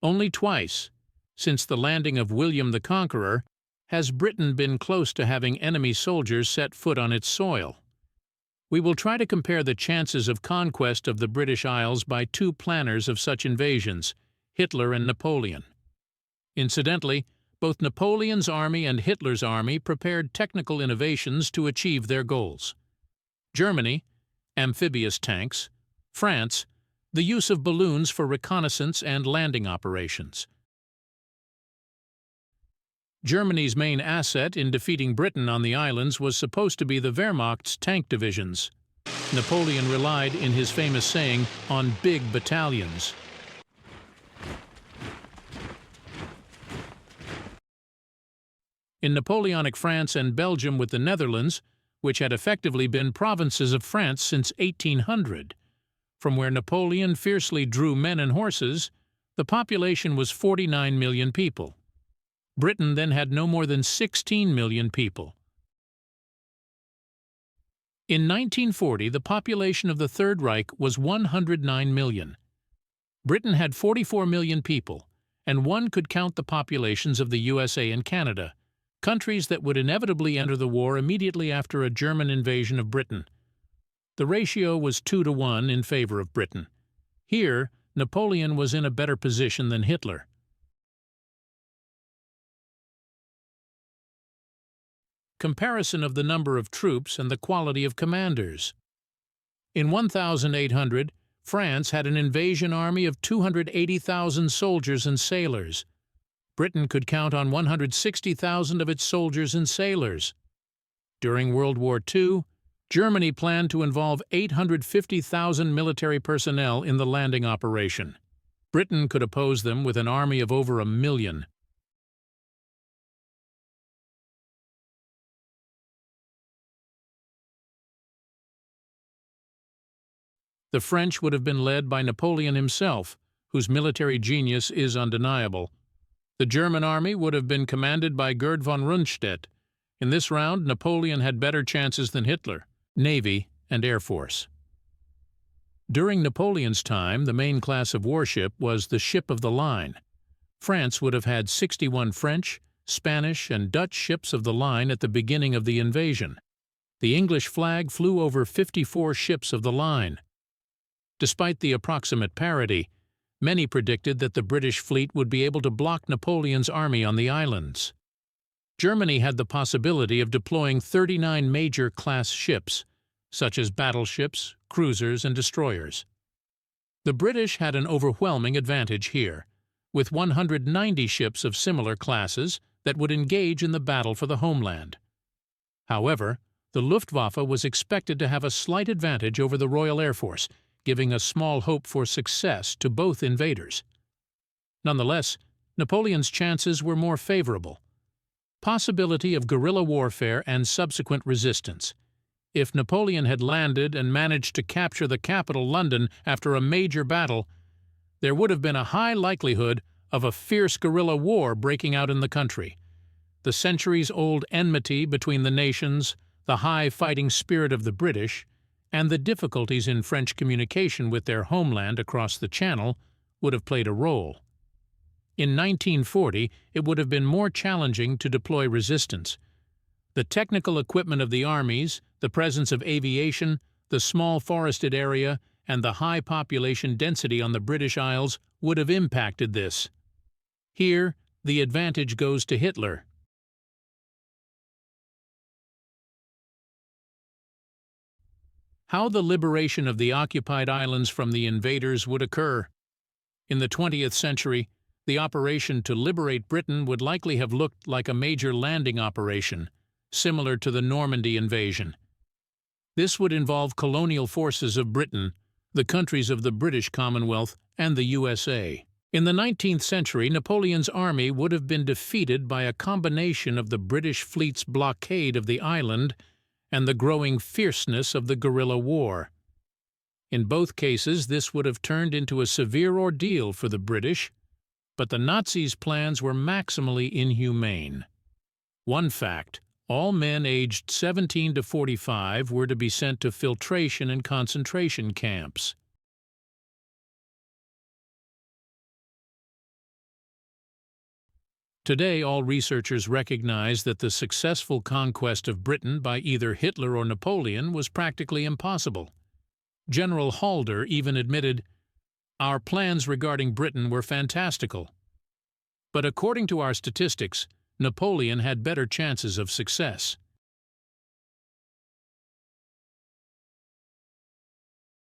Only twice, since the landing of William the Conqueror, has Britain been close to having enemy soldiers set foot on its soil. We will try to compare the chances of conquest of the British Isles by two planners of such invasions, Hitler and Napoleon. Incidentally, both Napoleon's army and Hitler's army prepared technical innovations to achieve their goals. Germany, amphibious tanks; France, the use of balloons for reconnaissance and landing operations. Germany's main asset in defeating Britain on the islands was supposed to be the Wehrmacht's tank divisions. Napoleon relied, in his famous saying, on big battalions. In Napoleonic France and Belgium with the Netherlands, which had effectively been provinces of France since 1800, from where Napoleon fiercely drew men and horses, the population was 49 million people. Britain then had no more than 16 million people. In 1940, the population of the Third Reich was 109 million. Britain had 44 million people, and one could count the populations of the USA and Canada, countries that would inevitably enter the war immediately after a German invasion of Britain. The ratio was 2-to-1 in favor of Britain. Here, Napoleon was in a better position than Hitler. Comparison of the number of troops and the quality of commanders. In 1800, France had an invasion army of 280,000 soldiers and sailors. Britain could count on 160,000 of its soldiers and sailors. During World War II, Germany planned to involve 850,000 military personnel in the landing operation. Britain could oppose them with an army of over 1 million. The French would have been led by Napoleon himself, whose military genius is undeniable. The German army would have been commanded by Gerd von Rundstedt. In this round, Napoleon had better chances than Hitler, Navy and Air Force. During Napoleon's time, the main class of warship was the ship of the line. France would have had 61 French, Spanish, and Dutch ships of the line at the beginning of the invasion. The English flag flew over 54 ships of the line. Despite the approximate parity, many predicted that the British fleet would be able to block Napoleon's army on the islands. Germany had the possibility of deploying 39 major class ships, such as battleships, cruisers, and destroyers. The British had an overwhelming advantage here, with 190 ships of similar classes that would engage in the battle for the homeland. However, the Luftwaffe was expected to have a slight advantage over the Royal Air Force, giving a small hope for success to both invaders. Nonetheless, Napoleon's chances were more favorable. Possibility of guerrilla warfare and subsequent resistance. If Napoleon had landed and managed to capture the capital, London, after a major battle, there would have been a high likelihood of a fierce guerrilla war breaking out in the country. The centuries-old enmity between the nations, the high fighting spirit of the British, and the difficulties in French communication with their homeland across the Channel would have played a role. In 1940, it would have been more challenging to deploy resistance. The technical equipment of the armies, the presence of aviation, the small forested area, and the high population density on the British Isles would have impacted this. Here, the advantage goes to Hitler. How the liberation of the occupied islands from the invaders would occur. In the 20th century, the operation to liberate Britain would likely have looked like a major landing operation, similar to the Normandy invasion. This would involve colonial forces of Britain, the countries of the British Commonwealth, and the USA. In the 19th century, Napoleon's army would have been defeated by a combination of the British fleet's blockade of the island and the growing fierceness of the guerrilla war. In both cases, this would have turned into a severe ordeal for the British, but the Nazis' plans were maximally inhumane. One fact: all men aged 17 to 45 were to be sent to filtration and concentration camps. Today, all researchers recognize that the successful conquest of Britain by either Hitler or Napoleon was practically impossible. General Halder even admitted, "Our plans regarding Britain were fantastical. But according to our statistics, Napoleon had better chances of success."